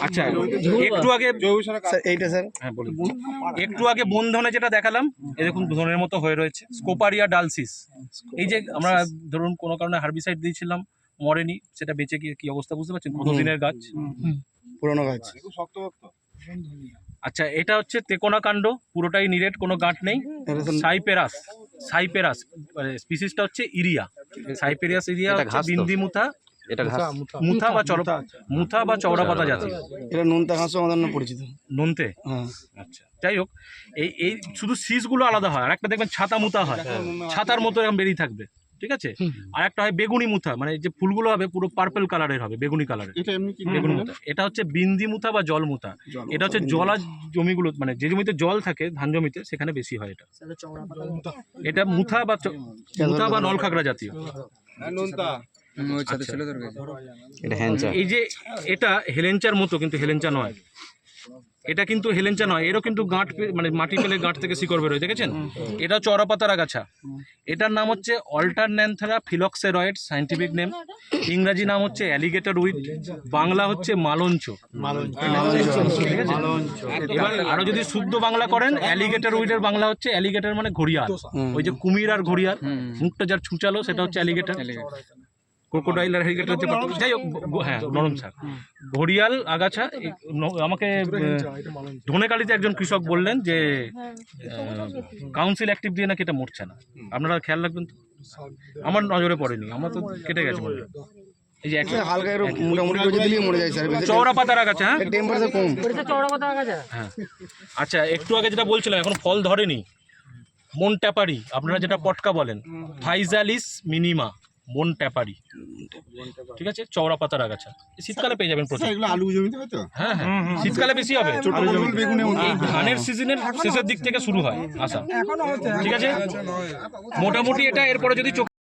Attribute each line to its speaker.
Speaker 1: আচ্ছা একটু আগে
Speaker 2: এইটা স্যার
Speaker 1: হ্যাঁ বলুন। একটু আগে বন্ধনে যেটা দেখালাম এই দেখুন ধনের মতো হয়ে রয়েছে, স্কোপারিয়া ডালসিস। এই যে আমরা ধরুন কোনো কারণে হার্বিসাইড দিয়েছিলাম, মরেনি, সেটা বেঁচে গিয়ে কি অবস্থা বুঝতে পারছেন? কতদিনের গাছ,
Speaker 2: পুরোনো গাছ।
Speaker 1: আচ্ছা এটা হচ্ছে তেকোনা কাণ্ড, পুরোটাই নিরেট, কোনো গাঁট নেই। সাইপেরাস, সাইপেরাস স্পিসিসটা হচ্ছে ইরিয়া, সাইপেরিয়াস ইরিয়া হচ্ছে বিন্দিমুথা,
Speaker 3: এটা ঘাস।
Speaker 1: মুথা বা চওড়া পাতা জাতীয়।
Speaker 2: এটা নোনতা ঘাসও আমাদের নামে পরিচিত।
Speaker 1: নোনতে,
Speaker 2: হ্যাঁ।
Speaker 1: আচ্ছা যাই হোক, এই শুধু শীষগুলো আলাদা হয়, আর একটা দেখবেন ছাতা মুথা হয়, ছাতার মতো এরকম বেরিয়ে থাকবে, ঠিক আছে? আর একটা হয় বেগুনি মুথা, মানে যে ফুলগুলো হবে পুরো পার্পল কালারের হবে, বেগুনি কালারের, বেগুনি মুথা। এটা হচ্ছে বিন্দি মুথা বা জল মুথা। এটা হচ্ছে জলা জমিগুলো, মানে যে জমিতে জল থাকে ধান জমিতে সেখানে বেশি হয় এটা। এটা মুথা বা নলখাগড়া জাতীয়। আচ্ছা।
Speaker 3: এটা হ্যাঞ্চা।
Speaker 1: এই যে এটা হেলেঞ্চার মতো, কিন্তু হেলেঞ্চা নয়, এটা কিন্তু হেলেঞ্চা নয়, এরও কিন্তু গাঁট মানে মাটি ফেলে গাঁট থেকে শিকড় বেরোয়, দেখেছেন? এটা চওড়া পাতার আগাছা। এটার নাম হচ্ছে অল্টারন্যান্থেরা ফিলক্সেরয়েড, সায়েন্টিফিক নেম। ইংরাজি নাম হচ্ছে অ্যালিগেটর উইড, বাংলা হচ্ছে মালঞ্চ। ঠিক আছে? এবার আরো যদি শুদ্ধ বাংলা করেন, অ্যালিগেটর উইডের বাংলা হচ্ছে অ্যালিগেটর মানে ঘড়িয়াল। ওই যে কুমির আর ঘড়িয়াল, মুখটা যার ছুঁচালো সেটা হচ্ছে অ্যালিগেটর। ক্রোকোডাইল আর অ্যালিগেটর হচ্ছে, যাই হোক, হ্যাঁ নরম শাক। ঘড়িয়াল আগাছা। আমাকে ধনেকালিতে একজন কৃষক বললেন যে কাউন্সিল অ্যাক্টিভ দিয়ে নাকি এটা মরছে না, আপনারা খেয়াল রাখবেন তো। আমার নজরে পড়েনি, আমার তো কেটে গেছে মনে হয়। এই যে
Speaker 2: হালকা একটু মোটামুটি করে দিলেই মরে যায় স্যার।
Speaker 1: চওড়া পাতার আগাছা, হ্যাঁ
Speaker 2: টেম্পারেচার কম।
Speaker 1: হ্যাঁ। আচ্ছা একটু আগে যেটা বলছিলাম, এখন ফল ধরেনি, মন ট্যাপারি, আপনারা যেটা পটকা বলেন, ফাইজালিস মিনিমা, মন ট্যাপারি, ঠিক আছে? চওড়া পাতার আগাছা, শীতকালে পেয়ে যাবেন প্রচুর।
Speaker 4: আলু জমিতে হয় তো?
Speaker 1: হ্যাঁ হ্যাঁ, শীতকালে বেশি হবে। এই ধানের সিজনের শেষের দিক থেকে শুরু হয় আসা, ঠিক আছে? মোটামুটি এটা এরপরে যদি